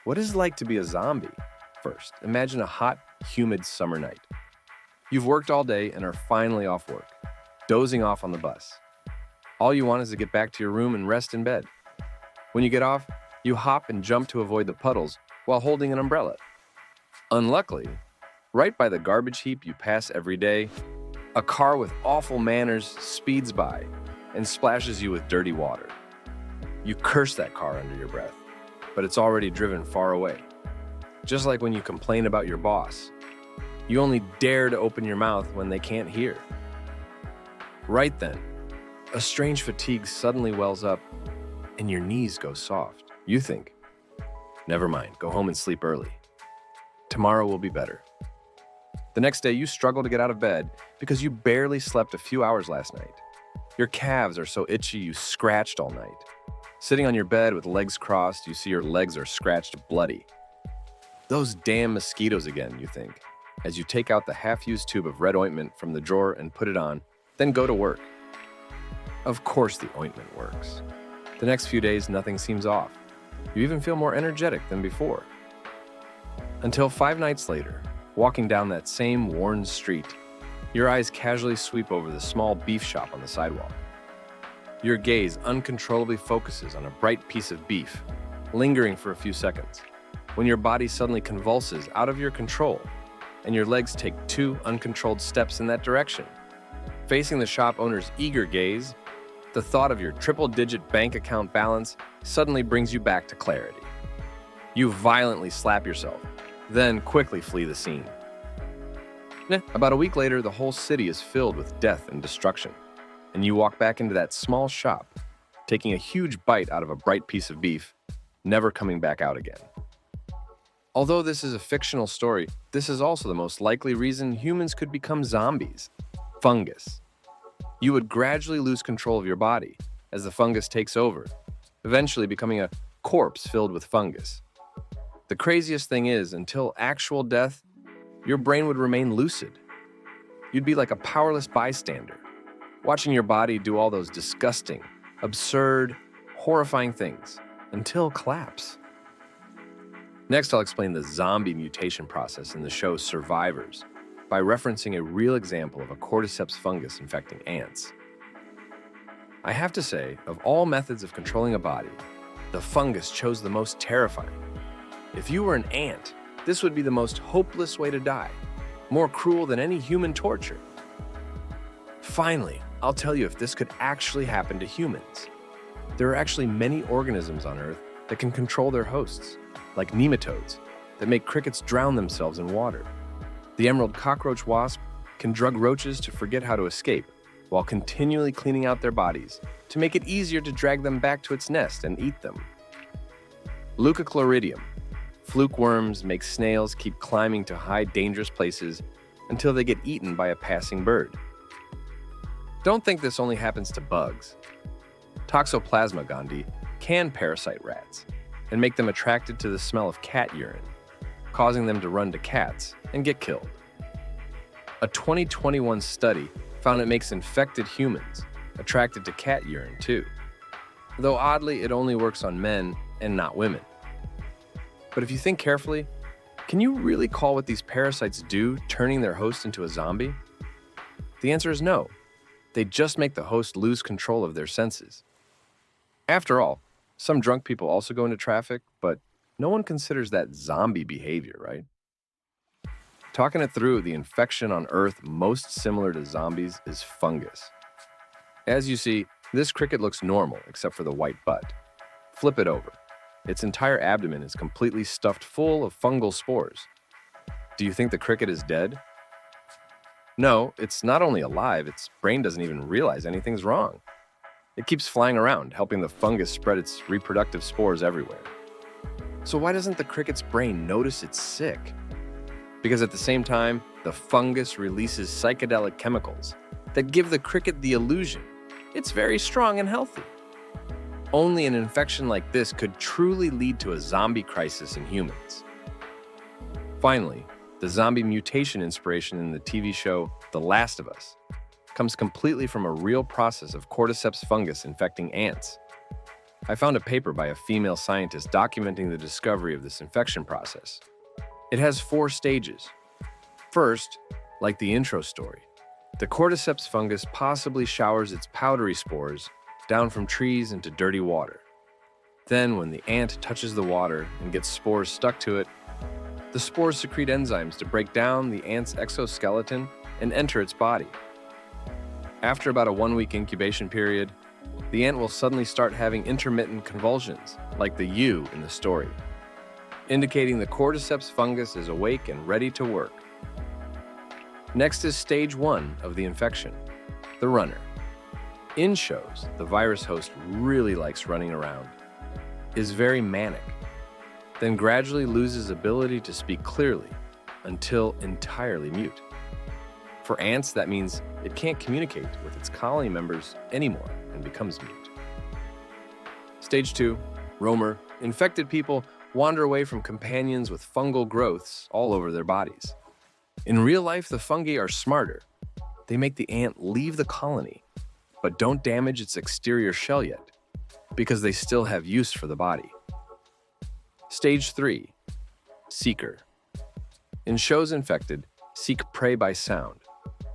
What is it like to be a zombie? First, imagine a hot, humid summer night. You've worked all day and are finally off work, dozing off on the bus. All you want is to get back to your room and rest in bed. When you get off, you hop and jump to avoid the puddles while holding an umbrella. Unluckily, right by the garbage heap you pass every day, a car with awful manners speeds by and splashes you with dirty water. You curse that car under your breath, but it's already driven far away. Just like when you complain about your boss, you only dare to open your mouth when they can't hear. Right then, a strange fatigue suddenly wells up and your knees go soft. You think, never mind, go home and sleep early. Tomorrow will be better. The next day, you struggle to get out of bed because you barely slept a few hours last night. Your calves are so itchy you scratched all night. Sitting on your bed with legs crossed, you see your legs are scratched bloody. Those damn mosquitoes again, you think, as you take out the half-used tube of red ointment from the drawer and put it on, then go to work. Of course the ointment works. The next few days, nothing seems off. You even feel more energetic than before. Until 5 nights later, walking down that same worn street, your eyes casually sweep over the small beef shop on the sidewalk. Your gaze uncontrollably focuses on a bright piece of beef, lingering for a few seconds, when your body suddenly convulses out of your control and your legs take 2 uncontrolled steps in that direction. Facing the shop owner's eager gaze, the thought of your triple-digit bank account balance suddenly brings you back to clarity. You violently slap yourself, then quickly flee the scene. About a week later, the whole city is filled with death and destruction, and you walk back into that small shop, taking a huge bite out of a bright piece of beef, never coming back out again. Although this is a fictional story, this is also the most likely reason humans could become zombies: fungus. You would gradually lose control of your body as the fungus takes over, eventually becoming a corpse filled with fungus. The craziest thing is, until actual death, your brain would remain lucid. You'd be like a powerless bystander, watching your body do all those disgusting, absurd, horrifying things until collapse. Next, I'll explain the zombie mutation process in the show Survivors by referencing a real example of a cordyceps fungus infecting ants. I have to say, of all methods of controlling a body, the fungus chose the most terrifying. If you were an ant, this would be the most hopeless way to die, more cruel than any human torture. Finally, I'll tell you if this could actually happen to humans. There are actually many organisms on Earth that can control their hosts, like nematodes, that make crickets drown themselves in water. The emerald cockroach wasp can drug roaches to forget how to escape, while continually cleaning out their bodies to make it easier to drag them back to its nest and eat them. Leucochloridium, fluke worms, make snails keep climbing to high, dangerous places until they get eaten by a passing bird. Don't think this only happens to bugs. Toxoplasma gondii can parasite rats and make them attracted to the smell of cat urine, causing them to run to cats and get killed. A 2021 study found it makes infected humans attracted to cat urine too, though oddly it only works on men and not women. But if you think carefully, can you really call what these parasites do turning their host into a zombie? The answer is no. They just make the host lose control of their senses. After all, some drunk people also go into traffic, but no one considers that zombie behavior, right? Talking it through, the infection on Earth most similar to zombies is fungus. As you see, this cricket looks normal except for the white butt. Flip it over. Its entire abdomen is completely stuffed full of fungal spores. Do you think the cricket is dead? No, it's not only alive, its brain doesn't even realize anything's wrong. It keeps flying around, helping the fungus spread its reproductive spores everywhere. So why doesn't the cricket's brain notice it's sick? Because at the same time, the fungus releases psychedelic chemicals that give the cricket the illusion it's very strong and healthy. Only an infection like this could truly lead to a zombie crisis in humans. Finally, the zombie mutation inspiration in the TV show The Last of Us comes completely from a real process of cordyceps fungus infecting ants. I found a paper by a female scientist documenting the discovery of this infection process. It has 4 stages. First, like the intro story, the cordyceps fungus possibly showers its powdery spores down from trees into dirty water. Then, when the ant touches the water and gets spores stuck to it, the spores secrete enzymes to break down the ant's exoskeleton and enter its body. After about a 1-week incubation period, the ant will suddenly start having intermittent convulsions, like the U in the story, indicating the cordyceps fungus is awake and ready to work. Next is stage 1 of the infection, the runner. In shows, the virus host really likes running around, is very manic, then gradually loses ability to speak clearly until entirely mute. For ants, that means it can't communicate with its colony members anymore and becomes mute. Stage 2, roamer. Infected people wander away from companions with fungal growths all over their bodies. In real life, the fungi are smarter. They make the ant leave the colony, but don't damage its exterior shell yet, because they still have use for the body. Stage 3, seeker. In shows, infected seek prey by sound,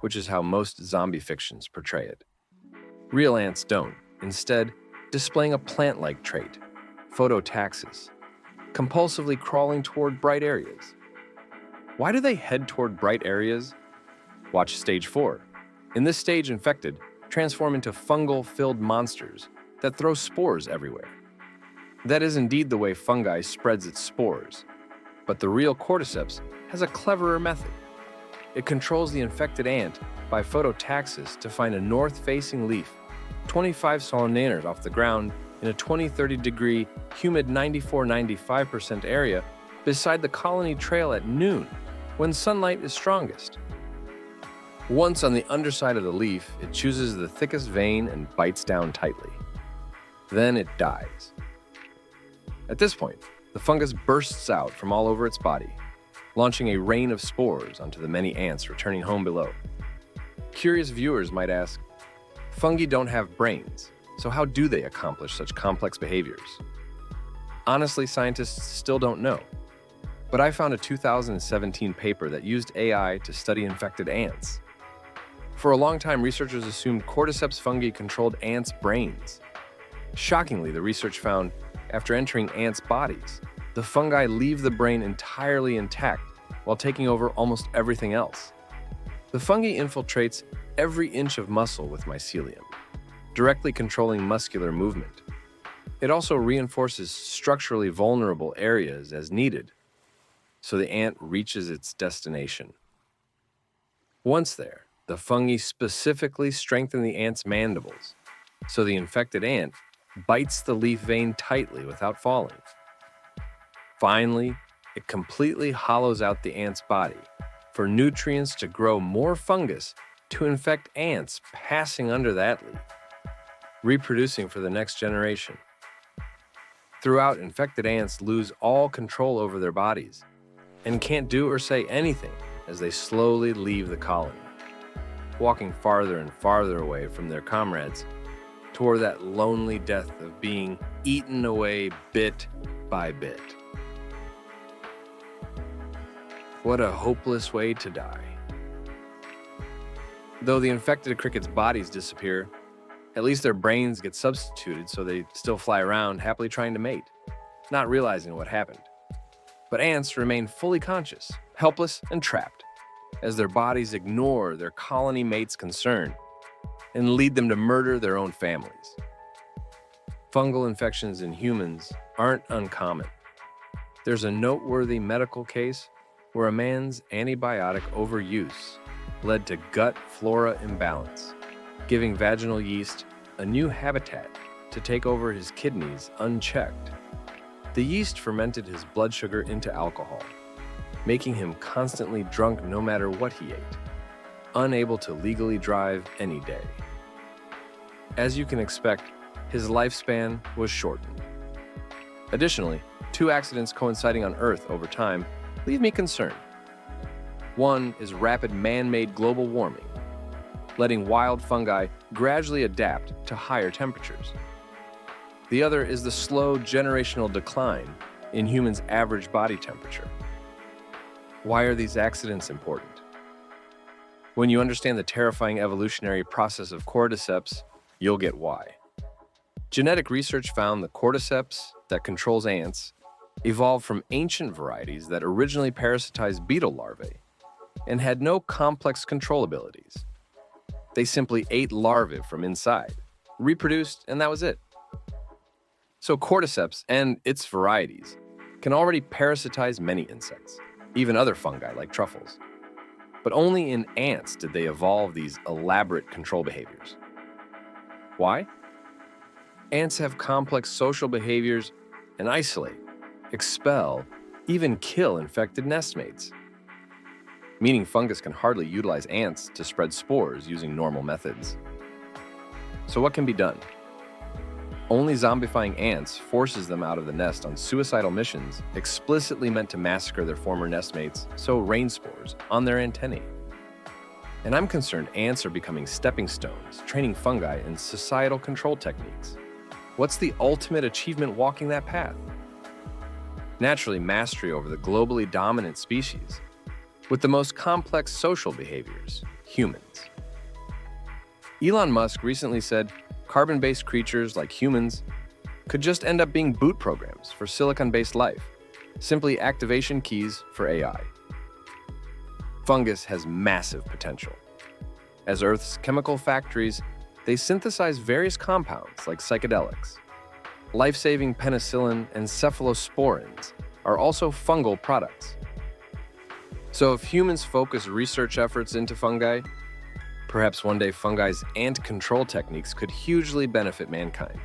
which is how most zombie fictions portray it. Real ants don't, instead displaying a plant-like trait, phototaxis, compulsively crawling toward bright areas. Why do they head toward bright areas? Watch stage 4. In this stage, infected transform into fungal-filled monsters that throw spores everywhere. That is indeed the way fungi spreads its spores, but the real cordyceps has a cleverer method. It controls the infected ant by phototaxis to find a north-facing leaf 25 centimeters off the ground in a 20-30 degree humid 94-95% area beside the colony trail at noon when sunlight is strongest. Once on the underside of the leaf, it chooses the thickest vein and bites down tightly. Then it dies. At this point, the fungus bursts out from all over its body, launching a rain of spores onto the many ants returning home below. Curious viewers might ask, fungi don't have brains, so how do they accomplish such complex behaviors? Honestly, scientists still don't know. But I found a 2017 paper that used AI to study infected ants. For a long time, researchers assumed cordyceps fungi controlled ants' brains. Shockingly, the research found, after entering ants' bodies, the fungi leave the brain entirely intact while taking over almost everything else. The fungi infiltrates every inch of muscle with mycelium, directly controlling muscular movement. It also reinforces structurally vulnerable areas as needed, so the ant reaches its destination. Once there, the fungi specifically strengthen the ant's mandibles, so the infected ant bites the leaf vein tightly without falling. Finally, it completely hollows out the ant's body for nutrients to grow more fungus to infect ants passing under that leaf, reproducing for the next generation. Throughout, infected ants lose all control over their bodies and can't do or say anything as they slowly leave the colony, walking farther and farther away from their comrades toward that lonely death of being eaten away bit by bit. What a hopeless way to die. Though the infected crickets' bodies disappear, at least their brains get substituted so they still fly around happily trying to mate, not realizing what happened. But ants remain fully conscious, helpless, and trapped, as their bodies ignore their colony mates' concern and lead them to murder their own families. Fungal infections in humans aren't uncommon. There's a noteworthy medical case where a man's antibiotic overuse led to gut flora imbalance, giving vaginal yeast a new habitat to take over his kidneys unchecked. The yeast fermented his blood sugar into alcohol, making him constantly drunk no matter what he ate, unable to legally drive any day. As you can expect, his lifespan was shortened. Additionally, 2 accidents coinciding on Earth over time leave me concerned. One is rapid man-made global warming, letting wild fungi gradually adapt to higher temperatures. The other is the slow generational decline in humans' average body temperature. Why are these accidents important? When you understand the terrifying evolutionary process of cordyceps, you'll get why. Genetic research found the cordyceps that controls ants evolved from ancient varieties that originally parasitized beetle larvae and had no complex control abilities. They simply ate larvae from inside, reproduced, and that was it. So cordyceps and its varieties can already parasitize many insects, even other fungi like truffles. But only in ants did they evolve these elaborate control behaviors. Why? Ants have complex social behaviors and isolate, expel, even kill infected nestmates. Meaning fungus can hardly utilize ants to spread spores using normal methods. So what can be done? Only zombifying ants forces them out of the nest on suicidal missions explicitly meant to massacre their former nestmates, so rain spores, on their antennae. And I'm concerned ants are becoming stepping stones, training fungi in societal control techniques. What's the ultimate achievement walking that path? Naturally, mastery over the globally dominant species, with the most complex social behaviors, humans. Elon Musk recently said carbon-based creatures like humans could just end up being boot programs for silicon-based life, simply activation keys for AI. Fungus has massive potential. As Earth's chemical factories, they synthesize various compounds like psychedelics. Life-saving penicillin and cephalosporins are also fungal products. So if humans focus research efforts into fungi, perhaps one day fungi's ant control techniques could hugely benefit mankind.